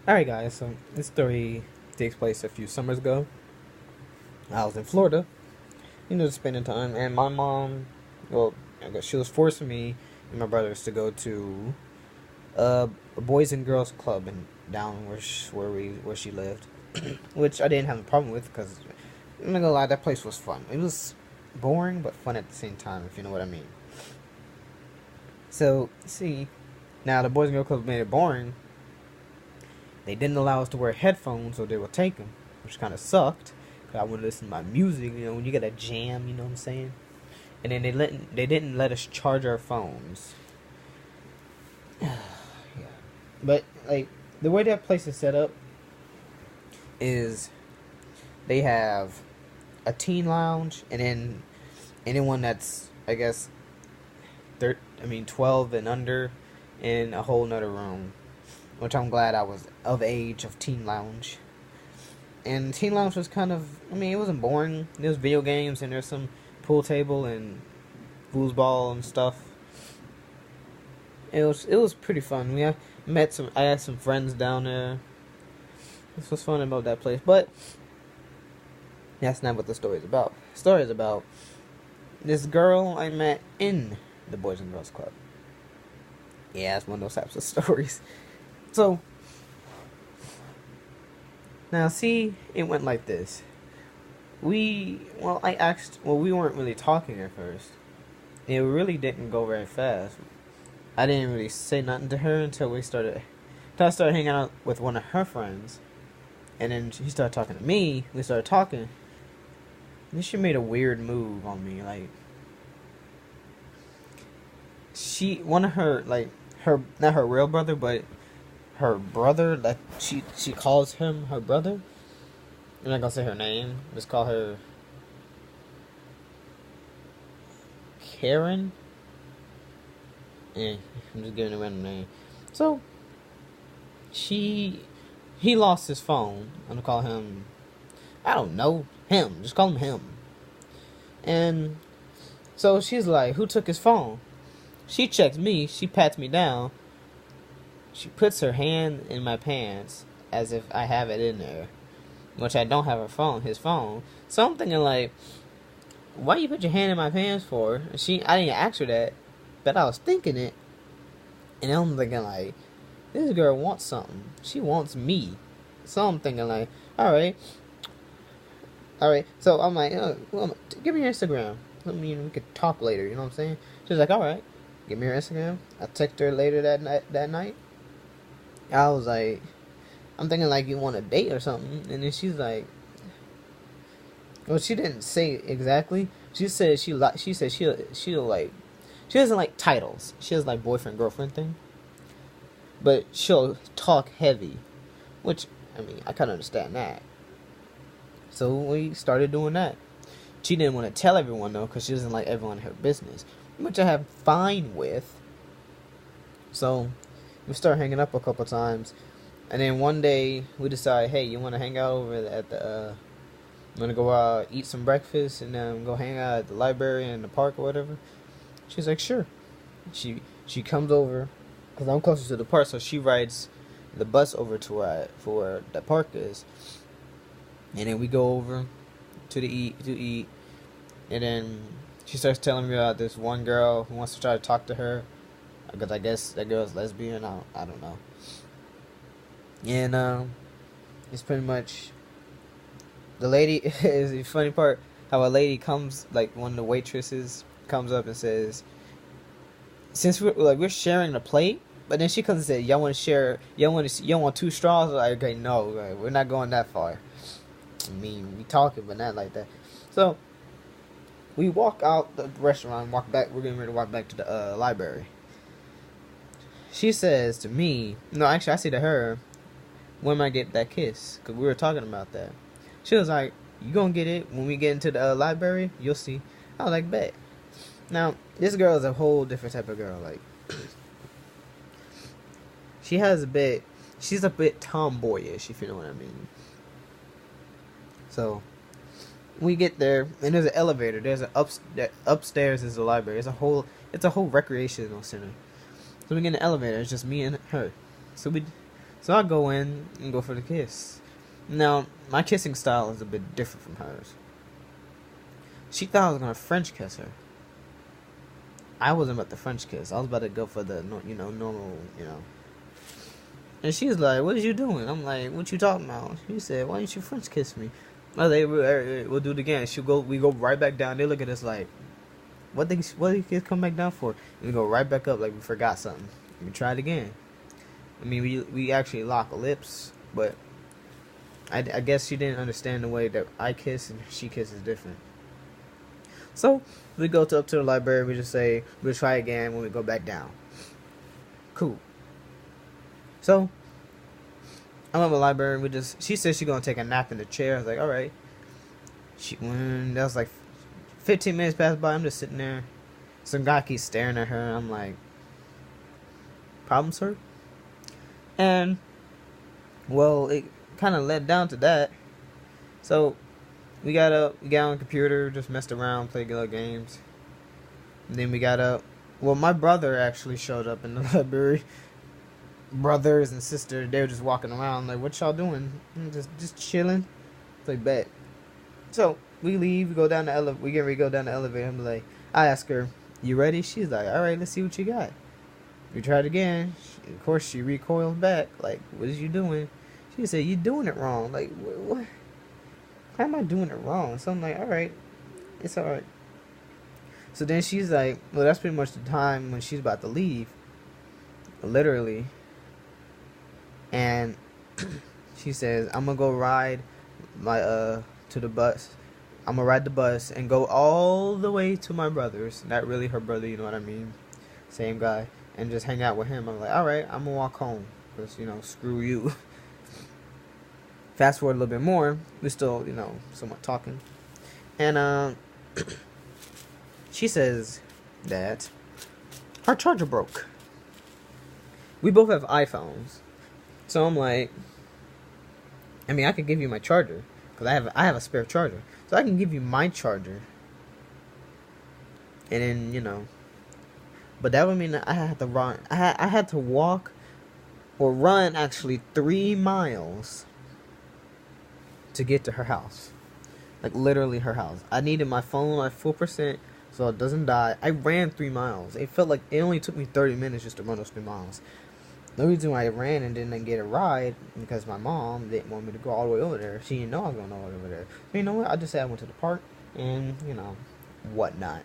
Alright, guys, so this story takes place a few summers ago. I was in Florida, just spending time, and my mom, well, I guess she was forcing me and my brothers to go to a boys and girls club in down where she lived, which I didn't have a problem with because I'm not gonna lie, that place was fun. It was boring but fun at the same time, if you know what I mean. So, see, now the boys and girls club made it boring. They didn't allow us to wear headphones, so they would take them, which kind of sucked. Cause I wanted to listen to my music, when you get a jam, you know what I'm saying. And then they didn't let us charge our phones. Yeah, but like the way that place is set up is they have a teen lounge, and then anyone that's 12 and under in a whole nother room, which I'm glad I was of age of teen lounge. And teen lounge was it wasn't boring. There was video games, and there's some pool table and foosball and stuff. It was pretty fun. I had some friends down there. This was fun about that place, but that's not what the story is about. The story is about this girl I met in the Boys and Girls Club. Yeah, it's one of those types of stories. So, now see, it went like this. We weren't really talking at first. It really didn't go very fast. I didn't really say nothing to her until I started hanging out with one of her friends. And then she started talking to me. We started talking. And then she made a weird move on me. Not her real brother, but her brother, that she calls him her brother. I'm not gonna say her name. Just call her Karen. Yeah, I'm just giving a random name. So he lost his phone. I'm gonna call him, I don't know, him. Just call him him. And so she's like, who took his phone? She checks me. She pats me down. She puts her hand in my pants as if I have it in there, which I don't have his phone. So I'm thinking why you put your hand in my pants for? I didn't ask her that, but I was thinking it, and I'm thinking this girl wants something. She wants me. So I'm thinking all right. So I'm like, give me your Instagram. We could talk later. You know what I'm saying? She's like, all right, give me your Instagram. I texted her later that night. I was like, I'm thinking you want a date or something, and then she's like, well, she didn't say exactly. She said she doesn't like titles. She doesn't like boyfriend girlfriend thing, but she'll talk heavy, which I kind of understand that. So we started doing that. She didn't want to tell everyone though, because she doesn't like everyone in her business, which I have fine with. So we started hanging up a couple times, and then one day we decided, hey, you want to hang out over at the I'm gonna go eat some breakfast and then go hang out at the library and the park or whatever. She's like, sure. She comes over because I'm closer to the park, so she rides the bus over to where the park is, and then we go over to eat, and then she starts telling me about this one girl who wants to try to talk to her because I guess that girl's lesbian. I don't know. And it's pretty much the lady is the funny part. How a lady comes, one of the waitresses comes up and says, since we're sharing the plate, but then she comes and says, y'all want to share? Y'all want two straws? Okay, no, we're not going that far. We talking, but not like that. So we walk out the restaurant, walk back. We're getting ready to walk back to the library. She says to me, no, actually, I say to her, when am I get that kiss? Because we were talking about that. She was like, you gonna get it when we get into the library? You'll see. I was like, bet. Now, this girl is a whole different type of girl. She's a bit tomboyish, if you know what I mean. So we get there, and there's an elevator. There's upstairs is the library. It's a whole recreational center. So we get in the elevator. It's just me and her. So So I go in and go for the kiss. Now, my kissing style is a bit different from hers. She thought I was gonna French kiss her. I wasn't about to French kiss. I was about to go for the, normal, And she's like, "What are you doing?" I'm like, "What you talking about?" She said, "Why didn't you French kiss me?" I was like, "We'll do it again." We go right back down. They look at us like, what did you kids come back down for? And we go right back up like we forgot something. We try it again. I mean, we actually lock lips, but I guess she didn't understand the way that I kiss and she kisses different. So we go up to the library. We just say we'll try again when we go back down. Cool. So I'm at the library. She said she's gonna take a nap in the chair. I was like, all right. That was like 15 minutes passed by. I'm just sitting there. Some guy keeps staring at her. I'm like, problem, sir? And well, it kind of led down to that. So we got on the computer, just messed around, played little games. And then we got up. Well, my brother actually showed up in the library. Brothers and sisters, they were just walking around like, "What y'all doing?" Just chilling. Like, bet. So we leave. We go down the elevator. We get ready to go down the elevator. I'm like, I ask her, "You ready?" She's like, "All right, let's see what you got." We tried again. Of course, she recoiled back. Like, "What is you doing?" She said, "You doing it wrong." Like, what? How am I doing it wrong? So I'm like, all right, it's all right. So then she's like, well, that's pretty much the time when she's about to leave, literally. And she says, "I'm gonna go ride to the bus. I'm gonna ride the bus and go all the way to my brother's." Not really her brother, you know what I mean? Same guy. And just hang out with him. I'm like, all right, I'm gonna walk home. Because, screw you. Fast forward a little bit more. We're still, somewhat talking. And she says that her charger broke. We both have iPhones. So I'm like, I could give you my charger. Because I have a spare charger. So I can give you my charger. And then, but that would mean that I had to run. I had to walk or run actually 3 miles to get to her house. Like, literally her house. I needed my phone at full percent so it doesn't die. I ran 3 miles. It felt like it only took me 30 minutes just to run those 3 miles. The reason why I ran and didn't get a ride because my mom didn't want me to go all the way over there. She didn't know I was going all the way over there. So you know what? I just said I went to the park and, whatnot.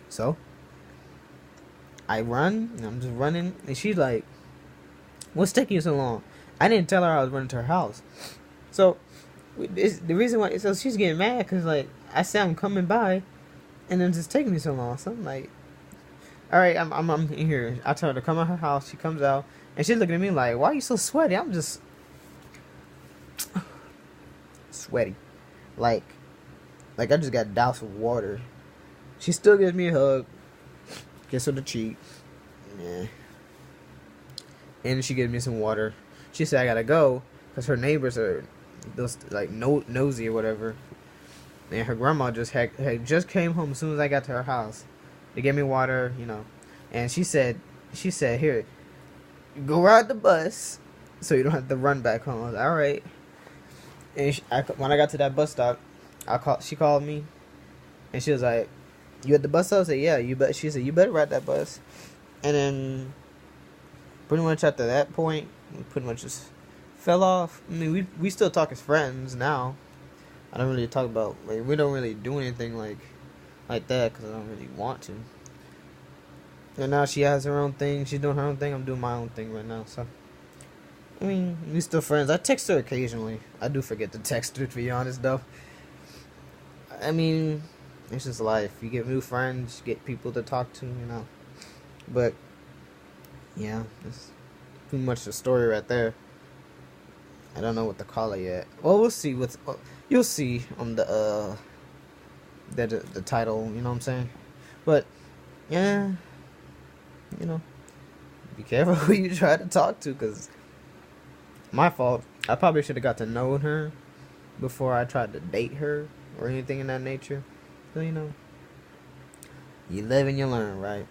So I run and I'm just running and she's like, "What's taking you so long?" I didn't tell her I was running to her house. So the reason why, so she's getting mad because, like, I said I'm coming by, and then it's just taking me so long. So I'm like, all right, I'm in here. I tell her to come out her house. She comes out, and she's looking at me like, "Why are you so sweaty?" I'm just sweaty, like I just got doused with water. She still gives me a hug, kiss on the cheek, yeah, and she gives me some water. She said I gotta go because her neighbors are those like nosy or whatever. And her grandma just just came home as soon as I got to her house. They gave me water, and she said, "Here, go ride the bus, so you don't have to run back home." I was like, all right. And when I got to that bus stop, she called me, and she was like, "You at the bus stop?" I said, "Yeah." She said, "You better ride that bus." And then, pretty much after that point, we pretty much just fell off. I mean, we still talk as friends now. I don't really talk about, like, we don't really do anything like that because I don't really want to. And now she has her own thing. She's doing her own thing. I'm doing my own thing right now. So, I mean, we still friends. I text her occasionally. I do forget to text her, to be honest, though. I mean, it's just life. You get new friends, you get people to talk to, But, yeah, that's pretty much the story right there. I don't know what to call it yet. Well, we'll see. You'll see on the title. You know what I'm saying? But yeah, be careful who you try to talk to, because my fault. I probably should have got to know her before I tried to date her or anything in that nature. So you live and you learn, right?